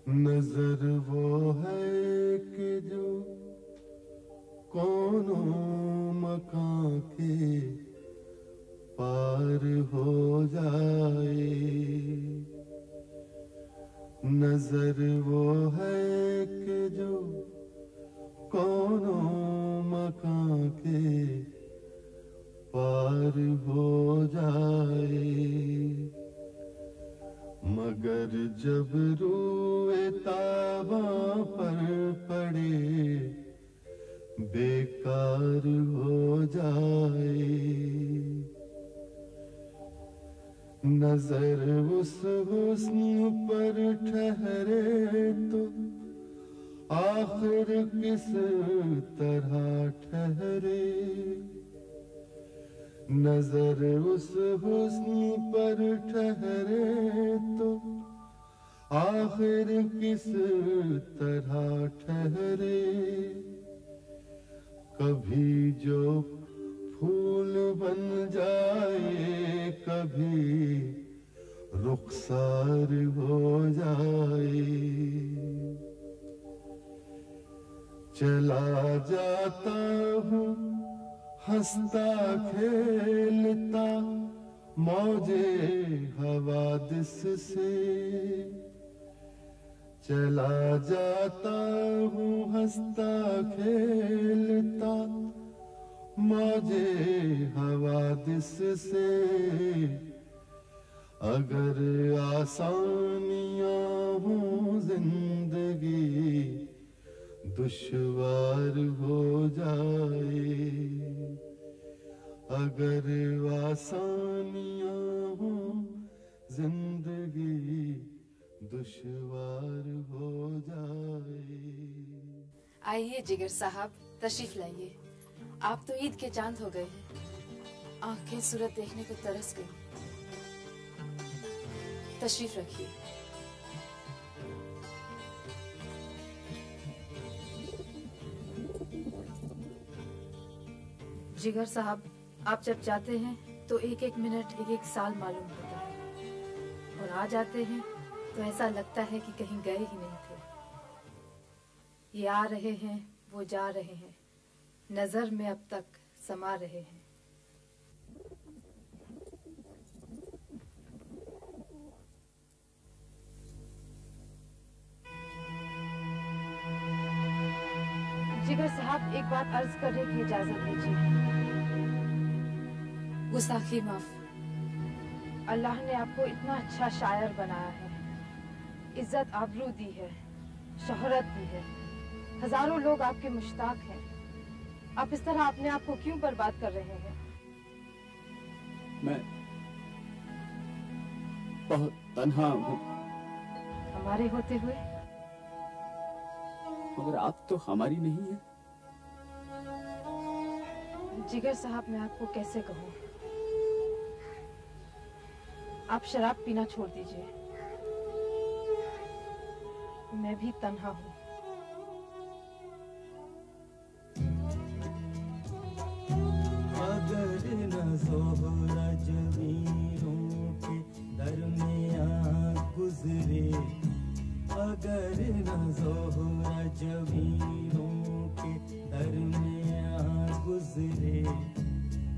नजर वो है कि जो कोनों मकां के पार हो जाए। नजर वो है कि जो कोनों मकां के पार हो जाए। मगर जब रूए ताबा पर पड़े बेकार हो जाए। नजर उस हुस्न पर ठहरे तो आखिर किस तरह ठहरे। नजर उस हुस्न पर ठहरे तो आखिर किस तरह ठहरे। कभी जो फूल बन जाए कभी रुखसार हो जाए। चला जाता हूँ हंसता खेलता मौजे हवादिस से। चला जाता हूँ हंसता खेलता मौजे हवादिस से। अगर आसानियां हों जिंदगी दुश्वार हो जाए। अगर आसानियां हों जिंदगी दुश्वार हो जाए। आइए जिगर साहब, तशरीफ लाइए। आप तो ईद के चांद हो गए हैं। आंखें सूरत देखने को तरस गई। तशरीफ रखिए। जिगर साहब, आप जब जाते हैं तो एक एक मिनट एक एक साल मालूम होता है, और आ जाते हैं तो ऐसा लगता है कि कहीं गए ही नहीं थे। ये आ रहे हैं, वो जा रहे हैं, नजर में अब तक समा रहे हैं। जिगर साहब, एक बात अर्ज करने की इजाजत दीजिए। गुस्ताखी माफ। अल्लाह ने आपको इतना अच्छा शायर बनाया है, इज्जत आबरू दी है, शोहरत दी है, हजारों लोग आपके मुश्ताक हैं। आप इस तरह अपने आप को क्यों बर्बाद कर रहे हैं? मैं बहुत तन्हा हूँ। हमारे होते हुए? मगर आप तो हमारी नहीं है। जिगर साहब, मैं आपको कैसे कहूँ? आप शराब पीना छोड़ दीजिए। मैं भी तन्हा हूँ। अगर न ज़ोहरा जमीनों के दरमियाँ गुजरे, अगर न ज़ोहरा जमीनों के दरमियाँ गुजरे,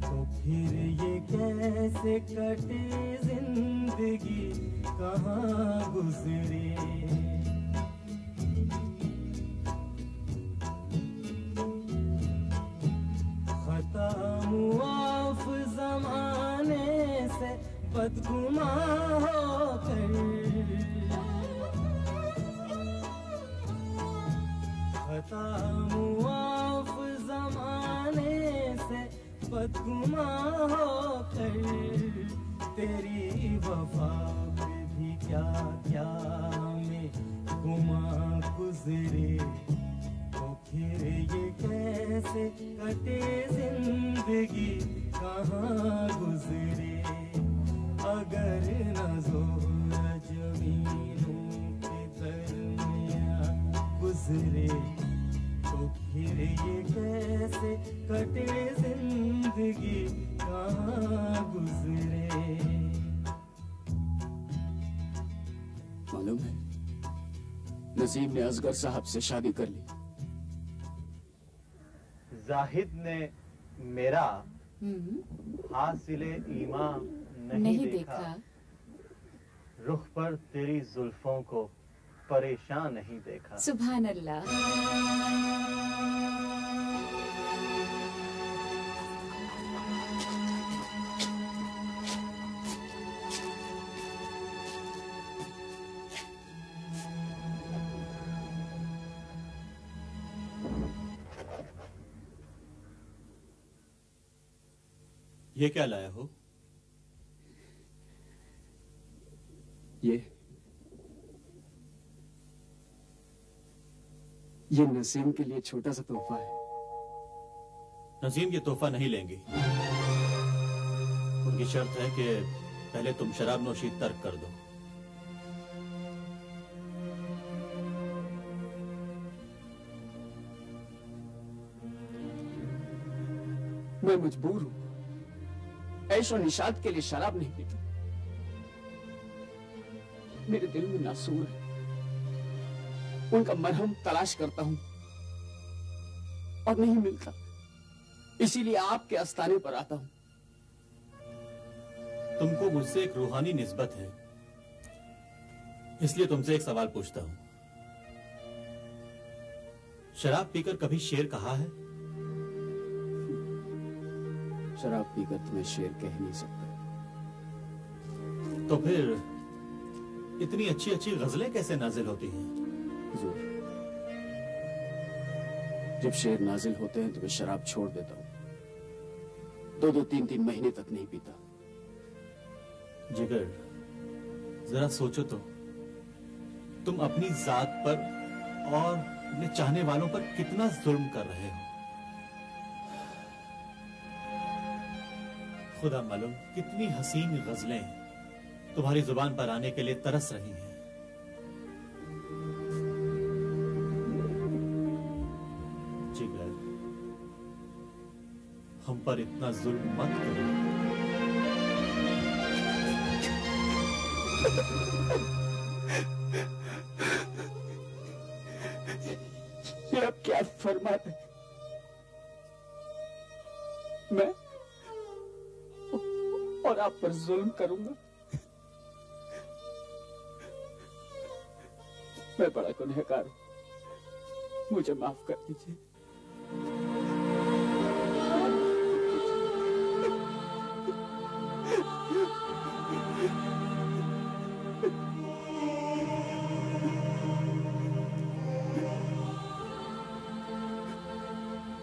तो फिर ये कैसे कटे जिंदगी कहाँ गुजरे। खता मुआफ ज़माने से बदगुमा होकर, खता मुआफ ज़माने से बदगुमा होकर, तेरी वफा पे भी क्या क्या हमें गुमा गुजरे। तो फिर ये कैसे कटे जिंदगी कहाँ गुजरे। अगर न ज़ोहरा जमीनों के दरमियाँ गुजरे, तो फिर ये कैसे कटे जिंदगी कहाँ गुजरे। मालूम है, नसीब ने असगर साहब से शादी कर ली। जाहिद ने मेरा हासिले ईमा नहीं देखा। रुख पर तेरी जुल्फों को परेशान नहीं देखा। सुभान अल्लाह। ये क्या लाया हो? ये नसीम के लिए छोटा सा तोहफा है। नसीम ये तोहफा नहीं लेंगी। उनकी शर्त है कि पहले तुम शराब नोशी तर्क कर दो। मैं मजबूर हूं। ऐश और निशात के लिए शराब नहीं पीता। मेरे दिल में नासूर है। उनका मरहम तलाश करता हूं और नहीं मिलता, इसीलिए आपके आस्ताने पर आता हूं। तुमको मुझसे एक रूहानी निस्बत है, इसलिए तुमसे एक सवाल पूछता हूं। शराब पीकर कभी शेर कहा है? शराब पीकर तुम्हें शेर कह नहीं सकता। तो फिर इतनी अच्छी अच्छी गजलें कैसे नाजिल होती हैं? हुजूर, जब शेर नाजिल होते हैं तो मैं शराब छोड़ देता हूं। 2-2, 3-3 महीने तक नहीं पीता। जिगर, जरा सोचो तो, तुम अपनी जात पर और अपने चाहने वालों पर कितना जुल्म कर रहे हो। खुदा मालूम कितनी हसीन गजलें तुम्हारी जुबान पर आने के लिए तरस रही हैं। जिगर, हम पर इतना जुल्म मत करो। ये अब क्या फरमाते? मैं और आप पर जुल्म करूंगा? मैं बड़ा गुनहगार हूं, मुझे माफ कर दीजिए।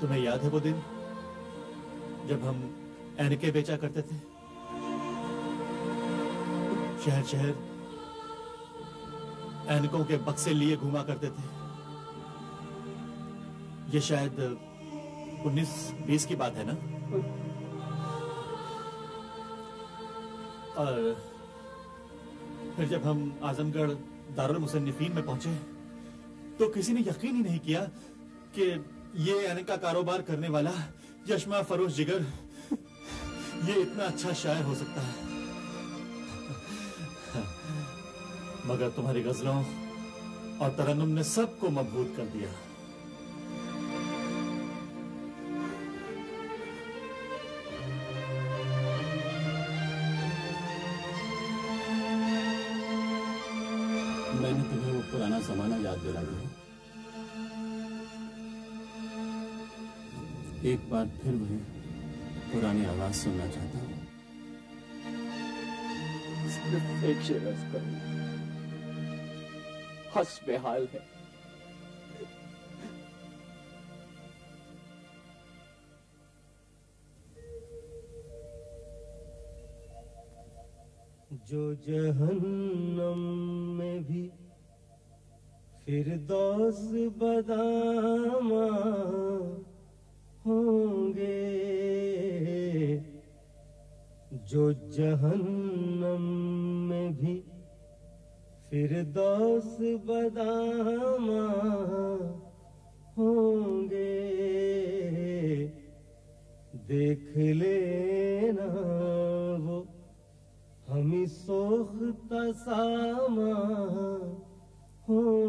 तुम्हें याद है वो दिन जब हम ऐनकें बेचा करते थे? शहर शहर ऐनकों के बक्से लिए घूमा करते थे। ये शायद 19-20 की बात है ना? और फिर जब हम आजमगढ़ दारुल मुसन्निफीन में पहुंचे तो किसी ने यकीन ही नहीं किया कि ये ऐनक का कारोबार करने वाला यशमा फरोश जिगर ये इतना अच्छा शायर हो सकता है। मगर तुम्हारी गजलों और तरन्नुम ने सबको मबहूत कर दिया। मैंने तुम्हें वो पुराना जमाना याद दिला दिया। एक बार फिर वही पुरानी आवाज सुनना चाहता हूँ। सिर्फ एक शेर अर्ज करूं, हस्बे हाल है। जो जहन्नम में भी फिरदौस बदामा होंगे, जो जहन्नम में भी फिरदौस बदामा होंगे, देख लेना वो हमी सोख्ता सामा होंगे।